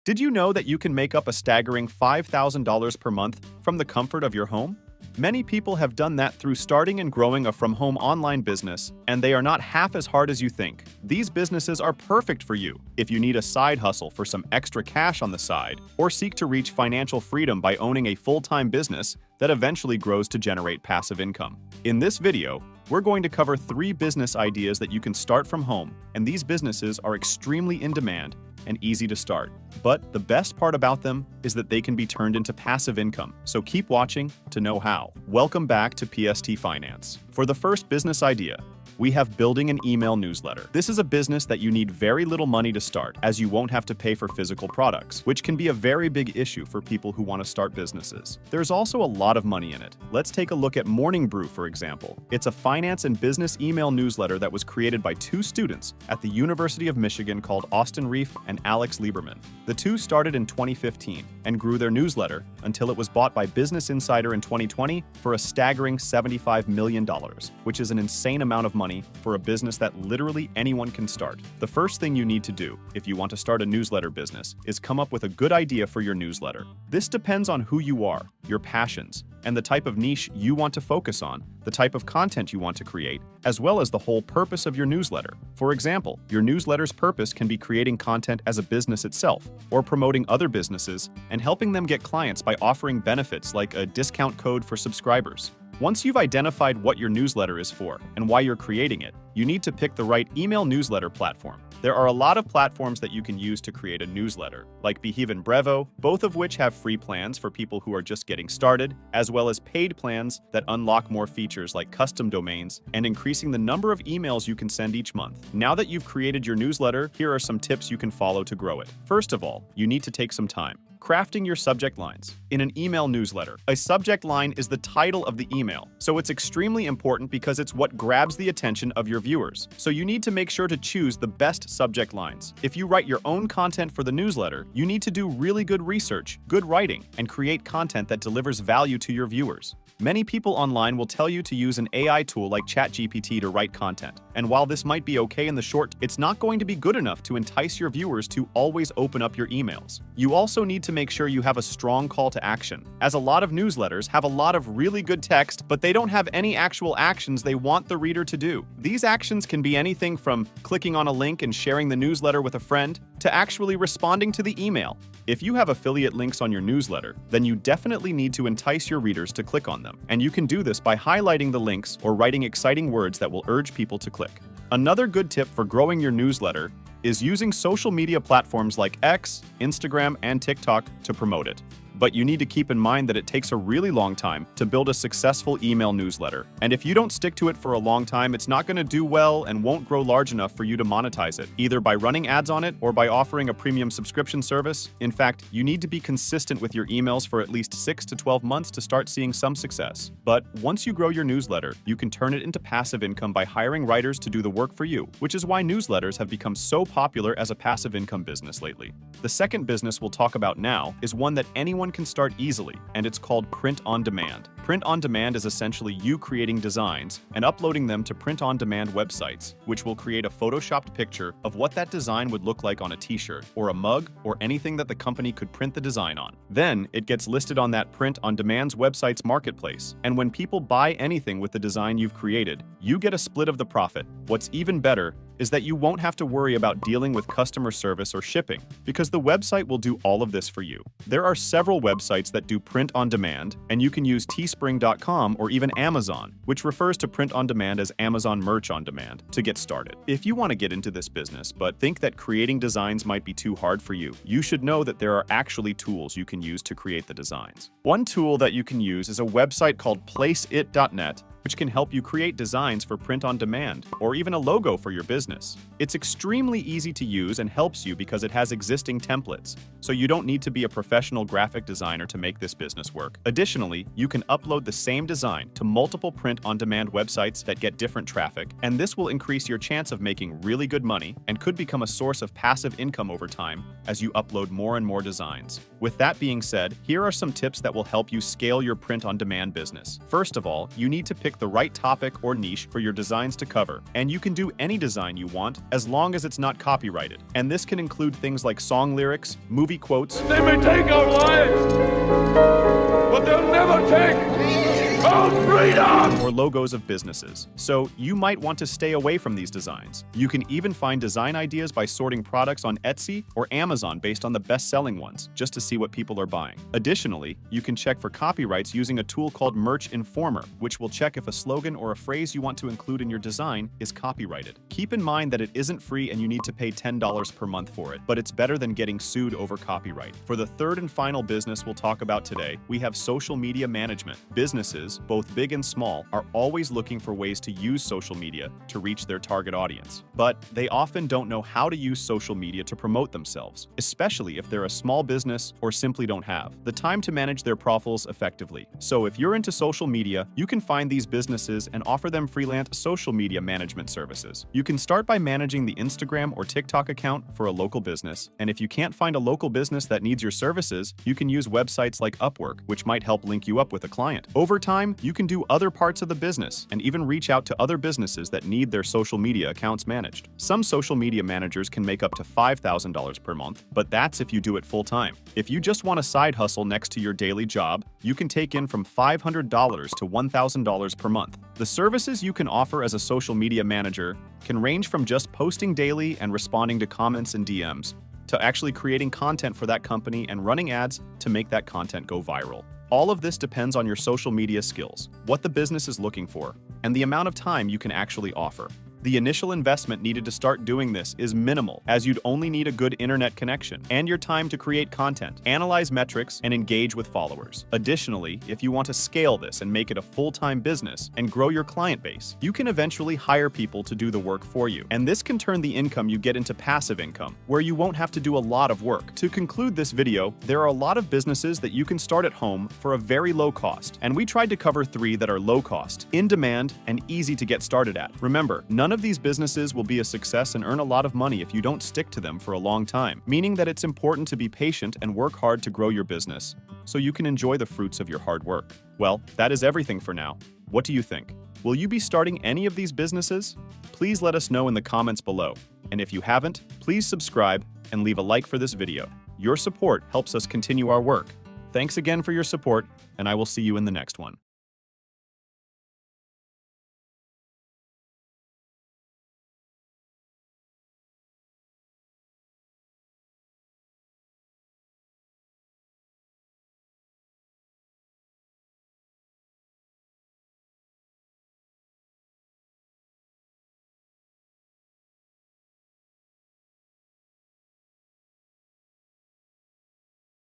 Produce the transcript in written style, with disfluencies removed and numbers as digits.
Did you know that you can make up a staggering $5,000 per month from the comfort of your home? Many people have done that through starting and growing a from-home online business, and they are not half as hard as you think. These businesses are perfect for you if you need a side hustle for some extra cash on the side, or seek to reach financial freedom by owning a full-time business that eventually grows to generate passive income. In this video, we're going to cover 3 business ideas that you can start from home, and these businesses are extremely in demand and easy to start. But the best part about them is that they can be turned into passive income, so keep watching to know how. Welcome back to PST Finance. For the first business idea, we have building an email newsletter. This is a business that you need very little money to start, as you won't have to pay for physical products, which can be a very big issue for people who want to start businesses. There's also a lot of money in it. Let's take a look at Brew, for example. It's a finance and business email newsletter that was created by 2 students at the University of Michigan called Austin Reef and Alex Lieberman. The 2 started in 2015 and grew their newsletter until it was bought by Business Insider in 2020 for a staggering $75 million, which is an insane amount of money for a business that literally anyone can start. The first thing you need to do if you want to start a newsletter business is come up with a good idea for your newsletter. This depends on who you are, your passions, and the type of niche you want to focus on, the type of content you want to create, as well as the whole purpose of your newsletter. For example, your newsletter's purpose can be creating content as a business itself, or promoting other businesses and helping them get clients by offering benefits like a discount code for subscribers. Once you've identified what your newsletter is for and why you're creating it, you need to pick the right email newsletter platform. There are a lot of platforms that you can use to create a newsletter, like Behave and Brevo, both of which have free plans for people who are just getting started, as well as paid plans that unlock more features like custom domains and increasing the number of emails you can send each month. Now that you've created your newsletter, here are some tips you can follow to grow it. First of all, you need to take some time. Crafting your subject lines. In an email newsletter, a subject line is the title of the email, so it's extremely important because it's what grabs the attention of your viewers. So you need to make sure to choose the best subject lines. If you write your own content for the newsletter, you need to do really good research, good writing, and create content that delivers value to your viewers. Many people online will tell you to use an AI tool like ChatGPT to write content. And while this might be okay in the short, it's not going to be good enough to entice your viewers to always open up your emails. You also need to make sure you have a strong call to action, as a lot of newsletters have a lot of really good text, but they don't have any actual actions they want the reader to do. These actions can be anything from clicking on a link and sharing the newsletter with a friend, to actually responding to the email. If you have affiliate links on your newsletter, then you definitely need to entice your readers to click on them. And you can do this by highlighting the links or writing exciting words that will urge people to click. Another good tip for growing your newsletter is using social media platforms like X, Instagram, and TikTok to promote it. But you need to keep in mind that it takes a really long time to build a successful email newsletter. And if you don't stick to it for a long time, it's not going to do well and won't grow large enough for you to monetize it, either by running ads on it or by offering a premium subscription service. In fact, you need to be consistent with your emails for at least 6 to 12 months to start seeing some success. But once you grow your newsletter, you can turn it into passive income by hiring writers to do the work for you, which is why newsletters have become so popular as a passive income business lately. The second business we'll talk about now is one that anyone can start easily, and it's called print on demand. Print on demand is essentially you creating designs and uploading them to print on demand websites, which will create a photoshopped picture of what that design would look like on a t-shirt or a mug or anything that the company could print the design on. Then it gets listed on that print on demand's website's marketplace, and when people buy anything with the design you've created, you get a split of the profit. What's even better is that you won't have to worry about dealing with customer service or shipping, because the website will do all of this for you. There are several websites that do print on demand, and you can use teespring.com or even Amazon, which refers to print on demand as Amazon Merch on Demand, to get started. If you want to get into this business but think that creating designs might be too hard for you, you should know that there are actually tools you can use to create the designs. One tool that you can use is a website called placeit.net, which can help you create designs for print on demand, or even a logo for your business. It's extremely easy to use and helps you because it has existing templates, so you don't need to be a professional graphic designer to make this business work. Additionally, you can upload the same design to multiple print on demand websites that get different traffic, and this will increase your chance of making really good money and could become a source of passive income over time as you upload more and more designs. With that being said, here are some tips that will help you scale your print on demand business. First of all, you need to pick the right topic or niche for your designs to cover, and you can do any design design you want, as long as it's not copyrighted. And this can include things like song lyrics, movie quotes. They may take our lives, but they'll never take our freedom! Or logos of businesses. So you might want to stay away from these designs. You can even find design ideas by sorting products on Etsy or Amazon based on the best-selling ones, just to see what people are buying. Additionally, you can check for copyrights using a tool called Merch Informer, which will check if a slogan or a phrase you want to include in your design is copyrighted. Keep in mind that it isn't free and you need to pay $10 per month for it, but it's better than getting sued over copyright. For the third and final business we'll talk about today, we have social media management. Businesses, both big and small, are always looking for ways to use social media to reach their target audience. But they often don't know how to use social media to promote themselves, especially if they're a small business or simply don't have the time to manage their profiles effectively. So if you're into social media, you can find these businesses and offer them freelance social media management services. You can start by managing the Instagram or TikTok account for a local business, and if you can't find a local business that needs your services, you can use websites like Upwork, which might help link you up with a client. Over time, you can do other parts of the business and even reach out to other businesses that need their social media accounts managed. Some social media managers can make up to $5,000 per month, but that's if you do it full-time. If you just want a side hustle next to your daily job, you can take in from $500 to $1,000 per month. The services you can offer as a social media manager can range from just posting daily and responding to comments and DMs, to actually creating content for that company and running ads to make that content go viral. All of this depends on your social media skills, what the business is looking for, and the amount of time you can actually offer. The initial investment needed to start doing this is minimal, as you'd only need a good internet connection and your time to create content, analyze metrics, and engage with followers. Additionally, if you want to scale this and make it a full-time business and grow your client base, you can eventually hire people to do the work for you. And this can turn the income you get into passive income, where you won't have to do a lot of work. To conclude this video, there are a lot of businesses that you can start at home for a very low cost, and we tried to cover 3 that are low cost, in demand, and easy to get started at. Remember, none of these businesses will be a success and earn a lot of money if you don't stick to them for a long time, meaning that it's important to be patient and work hard to grow your business so you can enjoy the fruits of your hard work. Well, that is everything for now. What do you think? Will you be starting any of these businesses? Please let us know in the comments below. And if you haven't, please subscribe and leave a like for this video. Your support helps us continue our work. Thanks again for your support, and I will see you in the next one.